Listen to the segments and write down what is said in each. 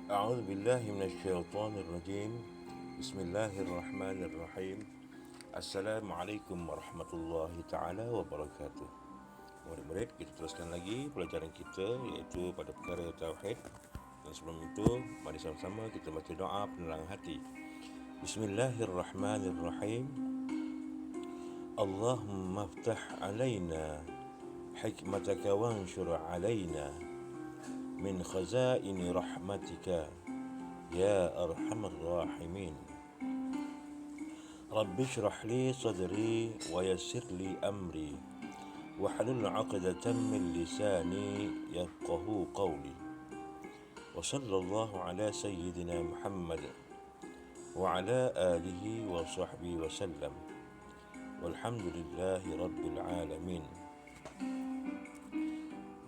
أعوذ بالله من الشيطان الرجيم. بسم الله الرحمن الرحيم. Assalamualaikum warahmatullahi taala wabarakatuh. Murid-murid, kita teruskan lagi pelajaran kita, iaitu pada perkara tauhid. Dan sebelum itu, mari sama-sama kita baca doa penerangan hati. Bismillahirrahmanirrahim. Allahumma aftah alaina hikmataka wanshur alaina min khazaini rahmatika ya arhamar rahimin. Rabbi shrah li sadri wa yassir li amri wahlul 'uqdatam min lisani yafqahu qawli. Wa sallallahu ala sayyidina Muhammad wa ala alihi wa sahbihi wa sallam. Walhamdulillahi rabbil alamin.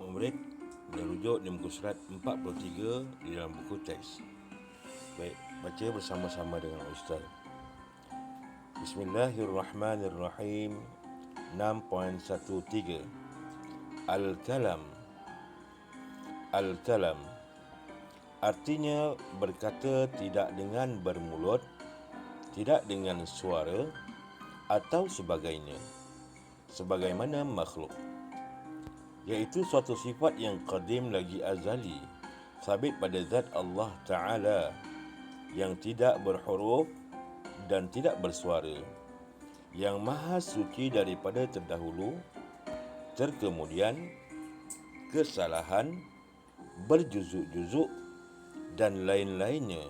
Murid, merujuk di muka surat 43 di dalam buku teks. Baik, baca bersama-sama dengan Ustaz. Bismillahirrahmanirrahim. 6.13 Al-Kalam. Al-Kalam artinya berkata tidak dengan bermulut, tidak dengan suara atau sebagainya, sebagaimana makhluk, iaitu suatu sifat yang qadim lagi azali, sabit pada zat Allah Ta'ala yang tidak berhuruf dan tidak bersuara, yang maha suci daripada terdahulu, terkemudian, kesalahan, berjuzuk-juzuk dan lain-lainnya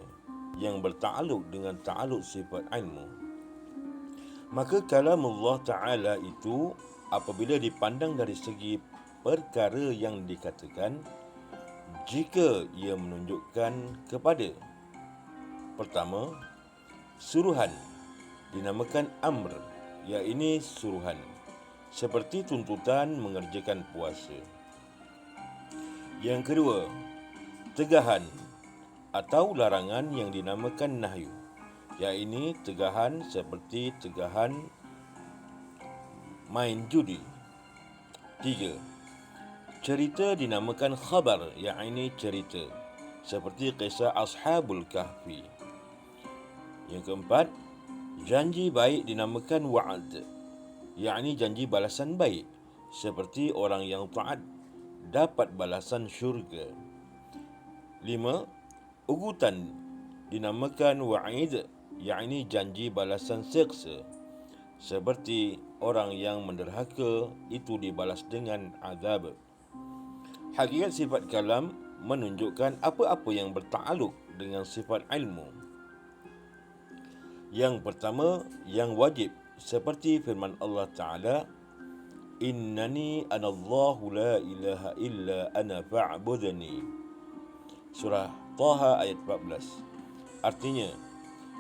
yang bertakluk dengan takluk sifat ilmu. Maka kalamullah Ta'ala itu apabila dipandang dari segi perkara yang dikatakan, jika ia menunjukkan kepada, pertama, suruhan, dinamakan amr, iaitu suruhan, seperti tuntutan mengerjakan puasa. Yang kedua, tegahan atau larangan yang dinamakan nahyu, iaitu tegahan seperti tegahan main judi. Tiga, cerita dinamakan khabar, iaitu cerita, seperti kisah Ashabul Kahfi. Yang keempat, janji baik dinamakan wa'ad, iaitu janji balasan baik, seperti orang yang taat dapat balasan syurga. Lima, ugutan dinamakan wa'id, iaitu janji balasan siksa, seperti orang yang menderhaka itu dibalas dengan azab. Hakikat sifat kalam menunjukkan apa-apa yang bertakluk dengan sifat ilmu. Yang pertama, yang wajib, seperti firman Allah Ta'ala, Innani anallahu la ilaha illa ana fa'budni. Surah Taha ayat 14. Artinya,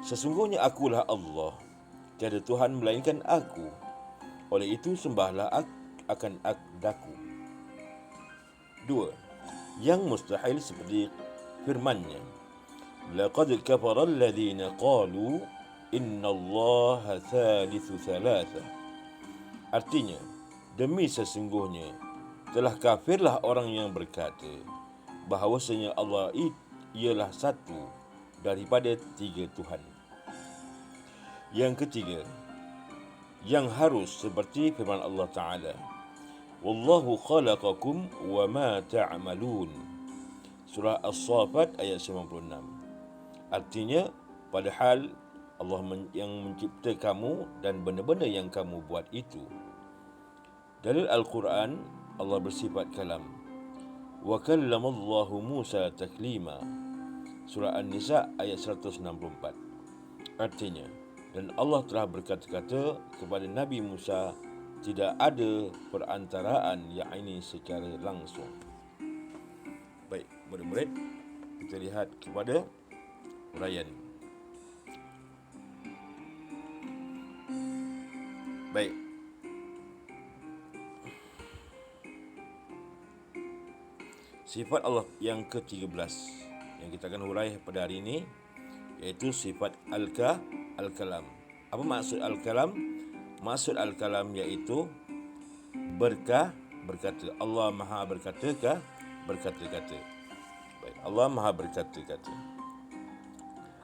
sesungguhnya akulah Allah, tiada Tuhan melainkan aku, oleh itu sembahlah akan daku. Dua, yang mustahil, seperti firman-Nya, laqad kafara alladhina qalu innallaha thalithu thalatha. Artinya, demi sesungguhnya telah kafirlah orang yang berkata bahawasanya Allah ialah satu daripada tiga Tuhan. Yang ketiga, yang harus, seperti firman Allah Ta'ala, Wallahu khalaqakum wa ma ta'malun. Surah As-Saffat ayat 96. Artinya, padahal Allah yang mencipta kamu dan benda-benda yang kamu buat itu. Dalil Al-Quran, Allah bersifat kalam. Wa kallamallahu Musa taklima. Surah An-Nisa ayat 164. Artinya, dan Allah telah berkata-kata kepada Nabi Musa, tidak ada perantaraan, yakni secara langsung. Baik, murid-murid, kita lihat kepada huraian. Baik. Sifat Allah yang ke-13 yang kita akan hurai pada hari ini, iaitu sifat al-kalam. Apa maksud al-kalam? Maksud al-kalam iaitu berkata. Allah Maha berkata-kata. Baik, Allah Maha berkata-kata.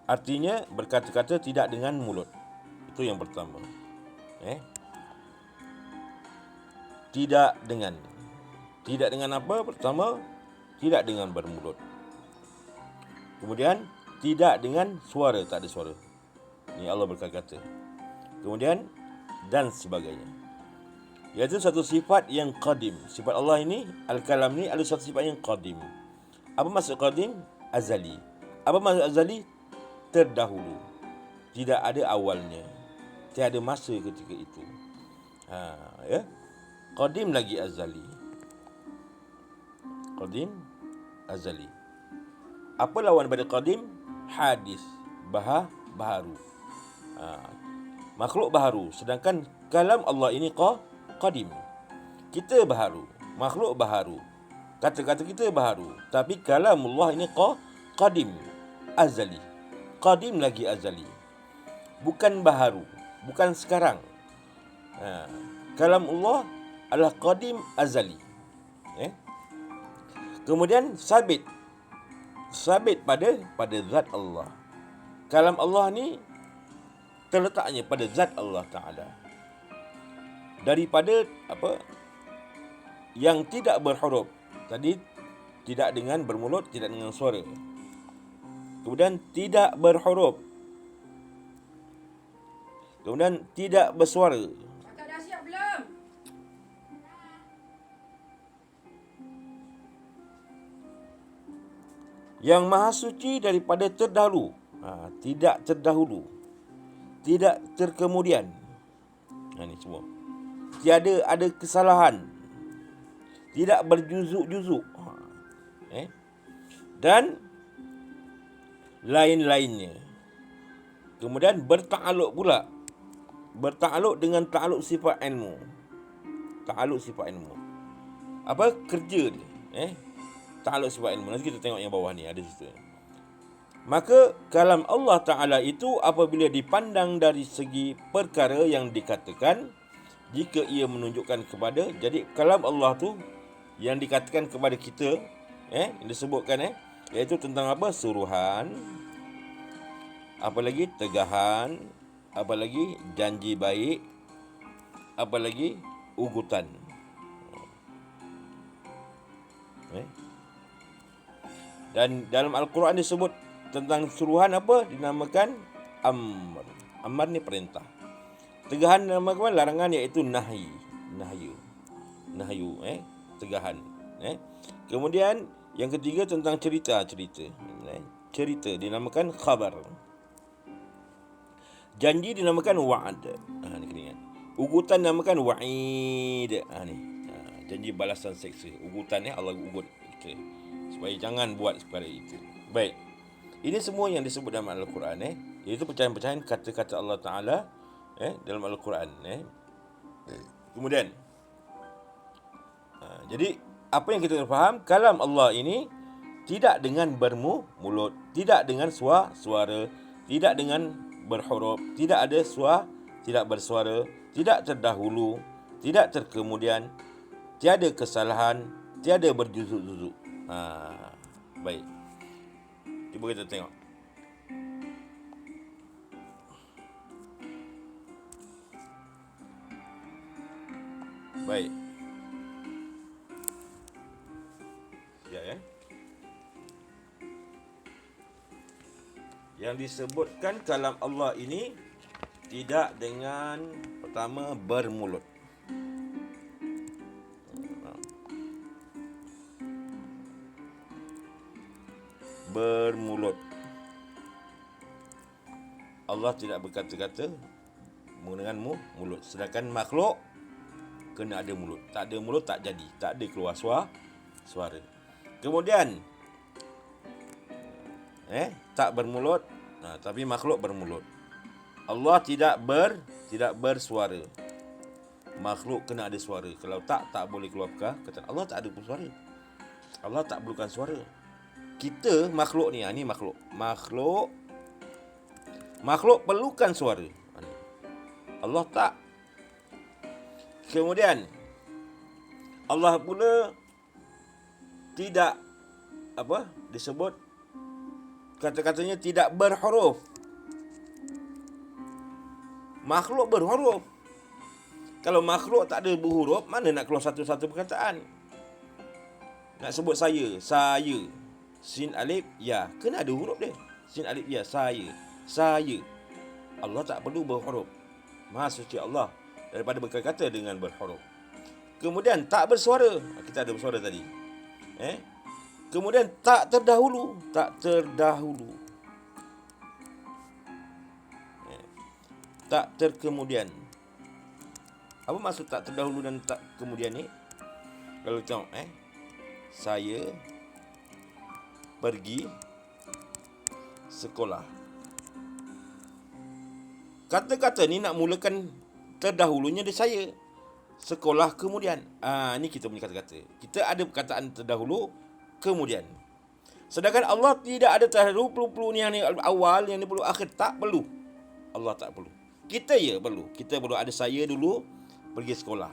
Artinya berkata-kata tidak dengan mulut. Itu yang pertama. Tidak dengan. Tidak dengan apa? Pertama, tidak dengan bermulut. Kemudian, tidak dengan suara, tak ada suara. Ini Allah berkata-kata. Kemudian, dan sebagainya. Iaitu satu sifat yang qadim. Sifat Allah ini, Al-Kalam ni ada satu sifat yang qadim. Apa maksud qadim? Azali. Apa maksud azali? Terdahulu. Tidak ada awalnya. Tiada masa ketika itu. Qadim lagi azali. Qadim, azali. Apa lawan pada qadim? Hadis, baharu. Makhluk baharu. Sedangkan kalam Allah ini qadim. Kita baharu, makhluk baharu. Kata-kata kita baharu. Tapi kalam Allah ini qadim, azali. Qadim lagi azali. Bukan baharu, bukan sekarang. Kalam Allah adalah qadim azali. Kemudian sabit pada zat Allah. Kalam Allah ni terletaknya pada zat Allah Taala. Daripada yang tidak berhuruf. Tadi tidak dengan bermulut, tidak dengan suara. Kemudian tidak berhuruf. Kemudian tidak bersuara. Kakak dah siap belum? Yang maha suci daripada terdahulu. Tidak terdahulu. Tidak terkemudian. Ini semua. Tiada ada kesalahan. Tidak berjuzuk-juzuk. Dan lain-lainnya. Kemudian bertakluk pula. Bertakluk dengan takluk sifat ilmu. Takluk sifat ilmu. Apa kerja dia? Takluk sifat ilmu. Nanti kita tengok yang bawah ni ada situ. Maka kalam Allah Ta'ala itu apabila dipandang dari segi perkara yang dikatakan, jika ia menunjukkan kepada, jadi kalam Allah tu yang dikatakan kepada kita, yang disebutkan, iaitu tentang apa? Suruhan, apa lagi? Tegahan, apa lagi? Janji baik, apa lagi? Ugutan. Dan dalam Al-Quran disebut tentang suruhan apa? Dinamakan amr. Amr ni perintah. Tegahan dinamakan larangan, iaitu nahyu. Tegahan. Kemudian yang ketiga tentang cerita. Cerita dinamakan khabar. Janji dinamakan wa'ad. Ni kena ingat. Ugutan dinamakan wa'id. Janji balasan seksa. Ugutan Allah ugut kita, supaya jangan buat perkara itu. Baik. Ini semua yang disebut dalam Al-Quran. Iaitu pecahan-pecahan kata-kata Allah Ta'ala dalam Al-Quran. Kemudian, jadi apa yang kita faham, kalam Allah ini tidak dengan bermulut, tidak dengan suara, tidak dengan berhuruf, tidak ada suara, tidak bersuara, tidak terdahulu, tidak terkemudian, tiada kesalahan, tiada berjuzuk-juzuk. Baik. Cuba kita tengok. Baik. Ya. Yang disebutkan kalam Allah ini tidak dengan pertama bermulut. Bermulut. Allah tidak berkata-kata menggunakan mulut. Sedangkan makhluk kena ada mulut. Tak ada mulut tak jadi. Tak ada keluar suara. Kemudian tak bermulut, tapi makhluk bermulut. Allah tidak bersuara. Makhluk kena ada suara. Kalau tak boleh keluar kata Allah tak ada pun suara. Allah tak perlukan suara. Kita makhluk ni, ni makhluk. Makhluk perlukan suara. Allah tak. Kemudian Allah pula tidak disebut kata-katanya tidak berhuruf. Makhluk berhuruf. Kalau makhluk tak ada berhuruf, mana nak keluar satu-satu perkataan? Nak sebut saya. Sin alif ya, kena ada huruf dia. Sin alif ya, saya. Allah tak perlu berhuruf. Maha suci Allah daripada berkata dengan berhuruf. Kemudian tak bersuara. Kita ada bersuara tadi. Kemudian tak terdahulu. Tak terkemudian. Apa maksud tak terdahulu dan tak kemudian ni? Kalau tengok saya pergi sekolah. Kata-kata ni nak mulakan terdahulunya dia saya. Sekolah kemudian. Ni kita punya kata-kata. Kita ada perkataan terdahulu kemudian. Sedangkan Allah tidak ada terdahulu, perlu ni yang ni awal, yang ni perlu akhir. Tak perlu. Allah tak perlu. Kita perlu. Kita perlu ada saya dulu pergi sekolah.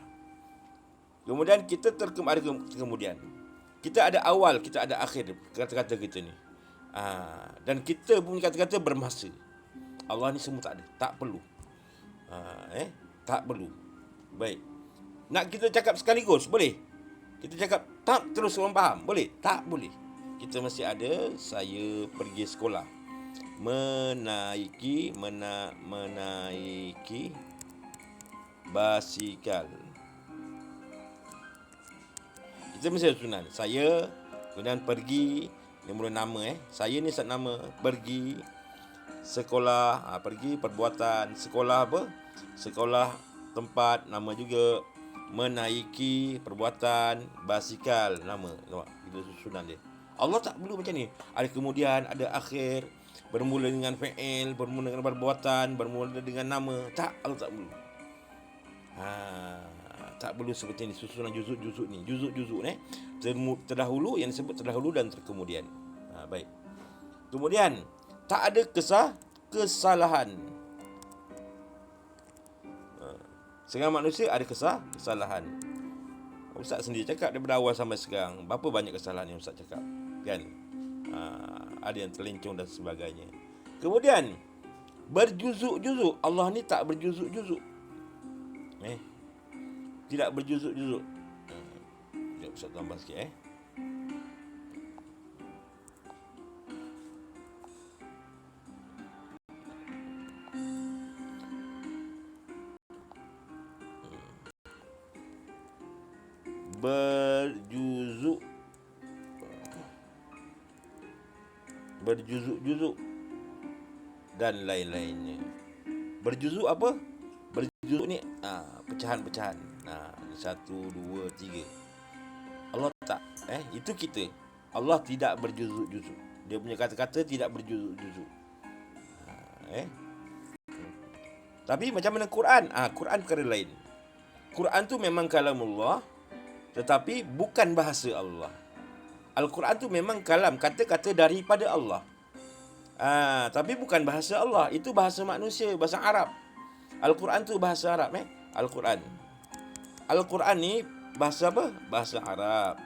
Kemudian kita ada kemudian. Kita ada awal, kita ada akhir kata-kata kita ni. Dan kita punya kata-kata bermasa. Allah ni semua tak ada. Tak perlu. Tak perlu. Baik. Nak kita cakap sekaligus, boleh? Kita cakap tak terus orang faham, boleh? Tak boleh. Kita mesti ada saya pergi sekolah. Menaiki basikal. Kita mesti susunan. Saya, kemudian pergi, dia mula nama Saya ni sat nama, pergi sekolah, pergi perbuatan, sekolah apa? Sekolah tempat, nama juga. Menaiki perbuatan, basikal, nama. Nampak? Kita susunan dia. Allah tak perlu macam ni. Ada kemudian, ada akhir, bermula dengan fi'il, bermula dengan perbuatan, bermula dengan nama. Tak, Allah tak perlu. Tak perlu seperti ni susunan juzuk-juzuk ni. Juzuk-juzuk terdahulu, yang disebut terdahulu dan terkemudian. Baik. Kemudian tak ada kesalahan. Sekarang manusia ada kesalahan. Ustaz sendiri cakap daripada awal sampai sekarang, berapa banyak kesalahan yang Ustaz cakap, kan? Ada yang terlencong dan sebagainya. Kemudian berjuzuk-juzuk. Allah ni tak berjuzuk-juzuk. Tidak berjuzuk-juzuk. Sekejap Ustaz tambah sikit berjuzuk-juzuk dan lain-lainnya. Berjuzuk apa? Berjuzuk ni pecahan-pecahan. 1, 2, 3. Allah tak. Itu kita. Allah tidak berjuzuk-juzuk. Dia punya kata-kata tidak berjuzuk-juzuk. Tapi macam mana Quran? Quran perkara lain. Quran tu memang kalamullah, tetapi bukan bahasa Allah. Al-Quran tu memang kalam, kata-kata daripada Allah. Tapi bukan bahasa Allah. Itu bahasa manusia, bahasa Arab. Al-Quran tu bahasa Arab. Al-Quran. Al-Quran ni bahasa apa? Bahasa Arab.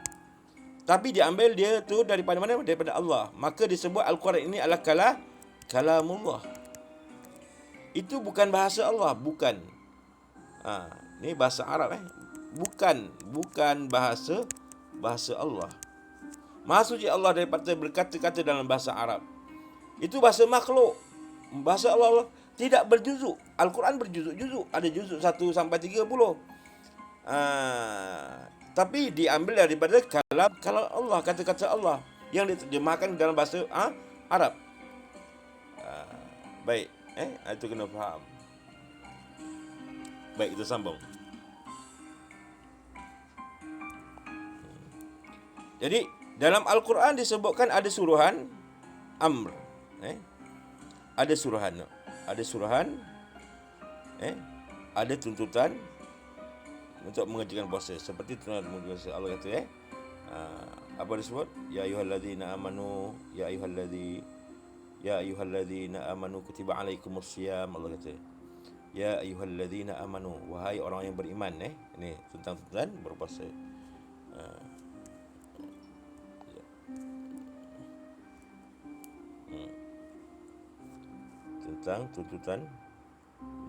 Tapi diambil dia tu daripada mana? Daripada Allah. Maka disebut Al-Quran ini adalah kalamullah. Itu bukan bahasa Allah. Bukan. Ni bahasa Arab. Bukan bahasa Allah. Maha suci Allah daripada berkata-kata dalam bahasa Arab. Itu bahasa makhluk. Bahasa Allah tidak berjuzuk. Al-Quran berjuzuk-juzuk. Ada juzuk 1 sampai 30. Tapi diambil daripada kalam Allah, kata-kata Allah yang diterjemahkan dalam bahasa Arab. Baik, itu kena faham. Baik, kita sambung. Jadi dalam Al-Quran disebutkan ada suruhan amr. Ada suruhan. Ada tuntutan untuk mengerjakan puasa. Seperti tuntutan puasa Allah kata apa disebut? Ya ayyuhallazina amanu, ya ayyuhallazina amanu kutiba alaikumusiyam. Allah kata, ya ayyuhallazina amanu, wahai orang yang beriman. Ini tentang tuntutan berpuasa. tentang tuntutan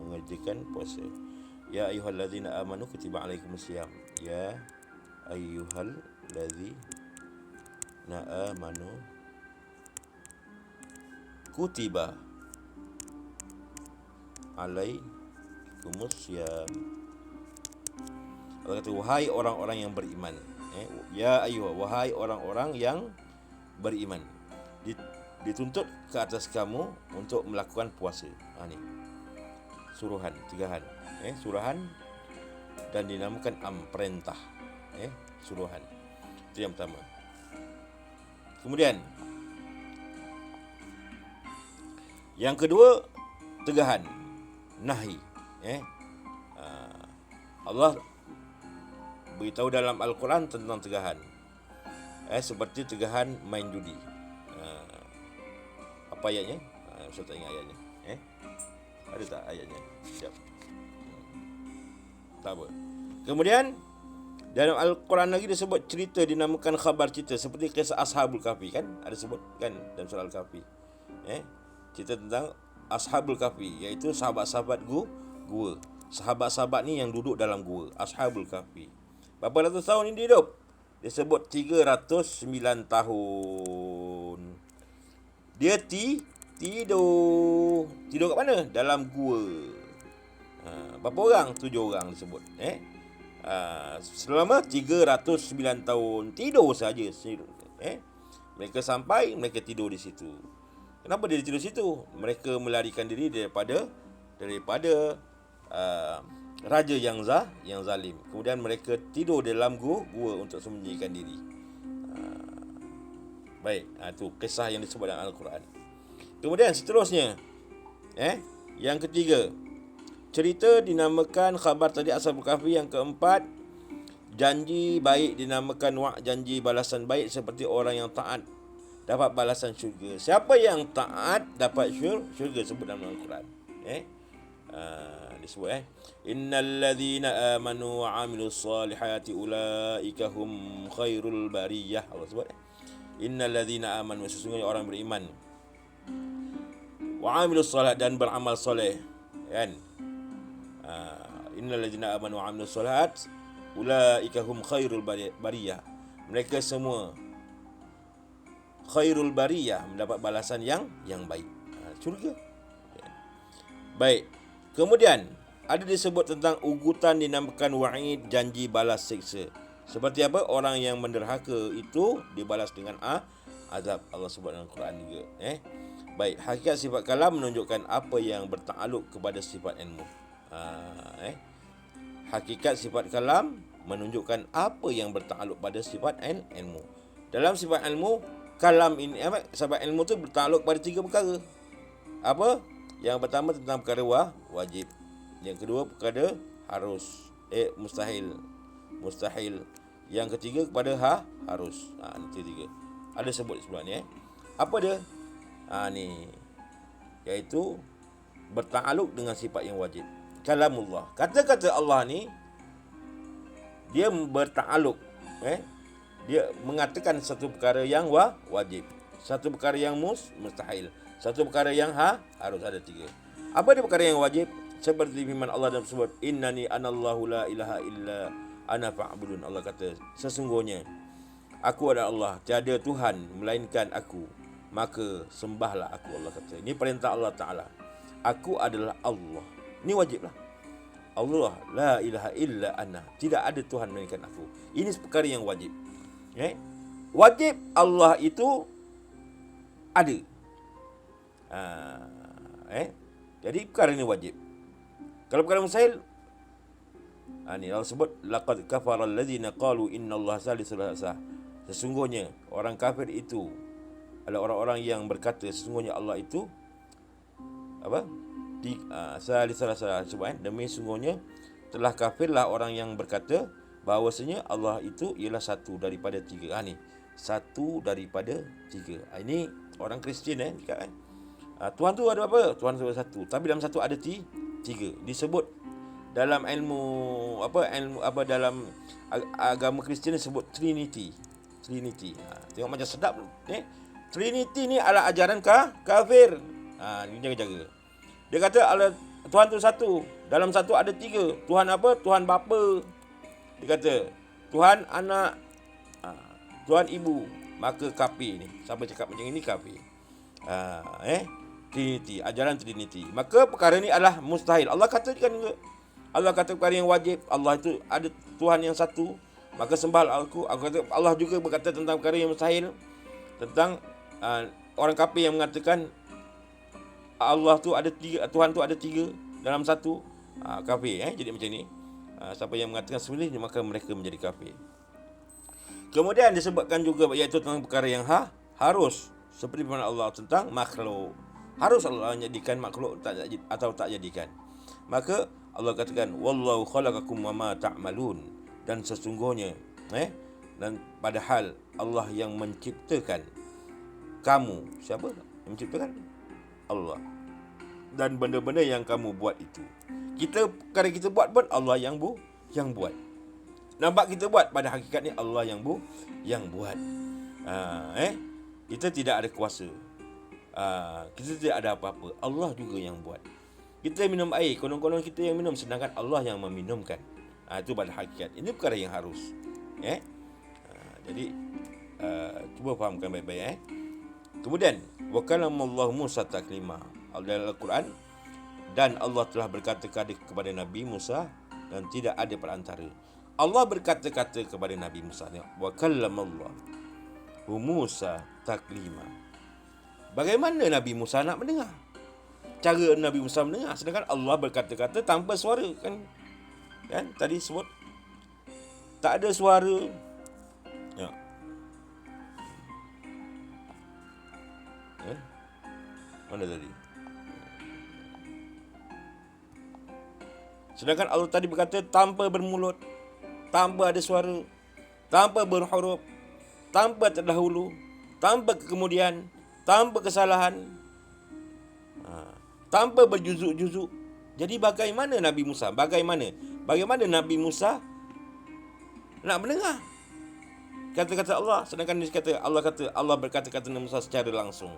mengerjakan puasa. Ya ayyuhallazina amanu kutiba alaikumusiyam. Ya ayyuhallazina amanu kutiba alaikumusiyam. Allah kata, wahai orang-orang yang beriman. Ya ayyuha, wahai orang-orang yang beriman. Dituntut ke atas kamu untuk melakukan puasa. Ni suruhan, tegahan. Suruhan dan dinamakan perintah. Suruhan. Itu yang pertama. Kemudian yang kedua, tegahan, nahi. Allah beritahu dalam Al-Quran tentang tegahan. Seperti tegahan main judi. Apa ayatnya? Saya tak ingat ayatnya. Ada tak ayatnya? Siap. Tak apa. Kemudian dalam Al-Quran lagi disebut cerita, dinamakan khabar cerita, seperti kisah Ashabul Kahfi kan? Ada sebut kan dalam surah Al-Kahfi. Cerita tentang Ashabul Kahfi, iaitu sahabat-sahabat gua. Sahabat-sahabat ni yang duduk dalam gua, Ashabul Kahfi. Berapa ratus tahun ini hidup? Dia sebut 309 tahun. Dia tidur. Tidur kat mana? Dalam gua. Berapa orang? 7 orang disebut. Selama 309 tahun tidur saja. Mereka sampai, mereka tidur di situ. Kenapa dia tidur di situ? Mereka melarikan diri daripada raja yang zalim. Kemudian mereka tidur dalam gua untuk sembunyikan diri. Baik, itu kisah yang disebut dalam Al-Quran. Kemudian seterusnya, yang ketiga, cerita dinamakan khabar tadi Ashabul Kahfi. Yang keempat, janji baik dinamakan janji balasan baik, seperti orang yang taat dapat balasan syurga. Siapa yang taat dapat syurga, sebut dalam Al-Quran. Disebut innal ladzina amanu wa 'amilus solihati ulaika hum khairul bariyah. Allah sebut innal ladzina amanu, sesungguhnya orang beriman, wa 'amilus solihat, dan beramal soleh, kan? Innal ladzina amanu wa 'amilus solihat ulaika hum khairul bariyah. Mereka semua khairul bariyah, mendapat balasan yang baik, syurga. Baik. Kemudian ada disebut tentang ugutan dinamakan wa'id, janji balas siksa. Seperti apa? Orang yang menderhaka itu dibalas dengan azab. Allah sebut dalam Quran juga. Baik, hakikat sifat kalam menunjukkan apa yang bertakluk kepada sifat ilmu. Hakikat sifat kalam menunjukkan apa yang bertakluk pada sifat ilmu. Dalam sifat ilmu, kalam ini, sifat ilmu tu bertakluk pada 3 perkara. Apa? Yang pertama tentang perkara wajib. Yang kedua perkara harus, mustahil. Yang ketiga kepada harus. Itu 3. Ada sebut sebelah ni. Apa dia? Ni, iaitu bertakluk dengan sifat yang wajib. Kalamullah. Kata-kata Allah ni dia bertakluk. Dia mengatakan satu perkara yang wajib, satu perkara yang mustahil, satu perkara yang harus. Ada 3. Apa dia perkara yang wajib? Seperti firman Allah dalam sebut innani anallahu la ilaha illa ana fa'budun. Allah kata, sesungguhnya aku adalah Allah, tiada Tuhan melainkan aku, maka sembahlah aku. Allah kata, ini perintah Allah Ta'ala. Aku adalah Allah. Ini wajiblah. Allah la ilaha illa ana, tidak ada Tuhan melainkan aku. Ini perkara yang wajib. Wajib Allah itu ada. Jadi perkara ini wajib. Kalau perkara mustahil, ni Allah sebut laqad kafara allazina qalu innallaha salisu salasa. Sesungguhnya orang kafir itu adalah orang-orang yang berkata sesungguhnya Allah itu salisu salasa. Demi sungguhnya telah kafirlah orang yang berkata bahawasanya Allah itu ialah satu daripada 3. Ni satu daripada 3. Ini orang Kristian cakap Tuhan tu ada apa? Tuhan tu ada satu. Tapi dalam satu ada 3. Disebut dalam ilmu dalam agama Kristian disebut Trinity. Tengok macam sedap. Trinity ni adalah ajaran kafir. Ni jaga-jaga. Dia kata Allah Tuhan tu satu. Dalam satu ada tiga. Tuhan apa? Tuhan bapa. Dia kata Tuhan anak, Tuhan ibu. Maka kafir ni. Siapa cakap macam ini kafir. Trinity, ajaran Trinity. Maka perkara ni adalah mustahil. Allah katakan juga. Allah kata perkara yang wajib. Allah itu ada Tuhan yang satu. Maka sembah aku kata Allah juga berkata tentang perkara yang mustahil. Tentang orang kafir yang mengatakan Allah tu ada tiga, Tuhan tu ada tiga dalam satu, kafir. Jadi macam ni. Siapa yang mengatakan sebenarnya maka mereka menjadi kafir. Kemudian disebutkan juga iaitu tentang perkara yang harus, seperti firman Allah tentang makhluk. Harus Allah jadikan makhluk atau tak jadikan. Maka Allah katakan wallahu khalaqakum wama ta'malun, dan sesungguhnya dan padahal Allah yang menciptakan kamu. Siapa yang menciptakan? Allah. Dan benda-benda yang kamu buat itu. Perkara kita buat pun Allah yang buat. Nampak kita buat, pada hakikatnya Allah yang buat. Kita tidak ada kuasa. Kita tidak ada apa-apa. Allah juga yang buat. Kita minum air, konon-konon kita yang minum, sedangkan Allah yang meminumkan. Itu pada hakikat. Ini perkara yang harus. Jadi cuba fahamkan baik-baik. Kemudian wa kalamallahu Musa taklima. Dalam Al-Quran, dan Allah telah berkata kepada Nabi Musa dan tidak ada perantara. Allah berkata-kata kepada Nabi Musa. Wa kallamallahu Musa taklima. Bagaimana Nabi Musa nak mendengar? Cara Nabi Musa mendengar, sedangkan Allah berkata-kata tanpa suara, kan tadi sebut tak ada suara. Mana tadi? Sedangkan Allah tadi berkata tanpa bermulut, tanpa ada suara, tanpa berhuruf, tanpa terdahulu, tanpa kemudian, tanpa kesalahan, tanpa berjuzuk-juzuk. Jadi bagaimana Nabi Musa? Bagaimana Nabi Musa nak mendengar kata-kata Allah? Sedangkan dia kata Allah berkata-kata Nabi Musa secara langsung.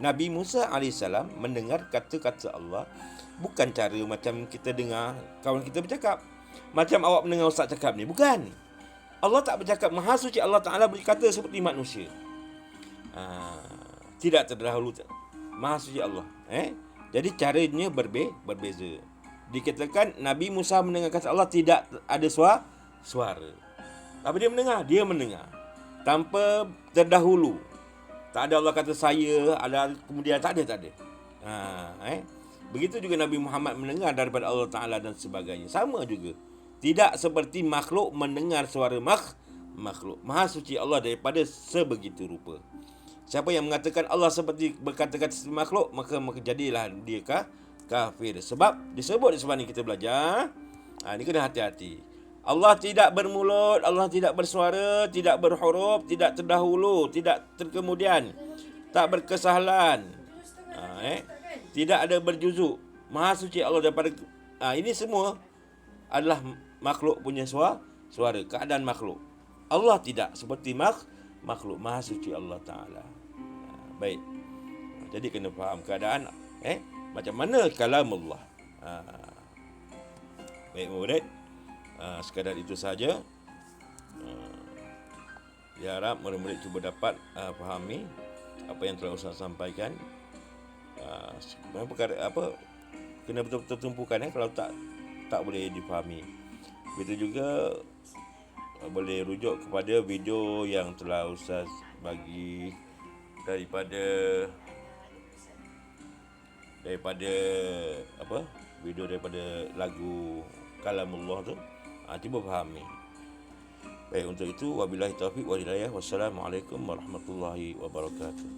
Nabi Musa AS mendengar kata-kata Allah bukan cara macam kita dengar kawan kita bercakap. Macam awak mendengar ustaz cakap ni. Bukan. Allah tak bercakap. Maha suci Allah Ta'ala berkata seperti manusia. Tidak terdahulu. Maha suci Allah. Jadi caranya berbeza. Dikatakan Nabi Musa mendengar kata Allah tidak ada suara. Tapi dia mendengar. Tanpa terdahulu. Tak ada Allah kata saya, ada kemudian tak ada. Begitu juga Nabi Muhammad mendengar daripada Allah Ta'ala dan sebagainya. Sama juga. Tidak seperti makhluk mendengar suara makhluk. Maha suci Allah daripada sebegitu rupa. Siapa yang mengatakan Allah seperti berkata-kata seperti makhluk, maka jadilah dia kafir. Sebab disebut di sebalik kita belajar. Ini kena hati-hati. Allah tidak bermulut, Allah tidak bersuara, tidak berhuruf, tidak terdahulu, tidak terkemudian, tak berkesalahan, tidak ada berjuzuk. Maha suci Allah daripada ini semua adalah makhluk punya suara, keadaan makhluk. Allah tidak seperti makhluk. Maha suci Allah Ta'ala. Baik. Jadi kena faham keadaan macam mana kalam Allah. Baik murid. Sekadar itu saja. Dia harap murid-murid cuba dapat fahami apa yang telah Ustaz sampaikan. Perkara apa kena betul-betul tumpukan kalau tak boleh difahami. Begitu juga boleh rujuk kepada video yang telah Ustaz bagi daripada video daripada lagu Kalamullah tu. Cuba fahami. Baik, untuk itu wabillahi taufiq wal hidayah. Wassalamualaikum warahmatullahi wabarakatuh.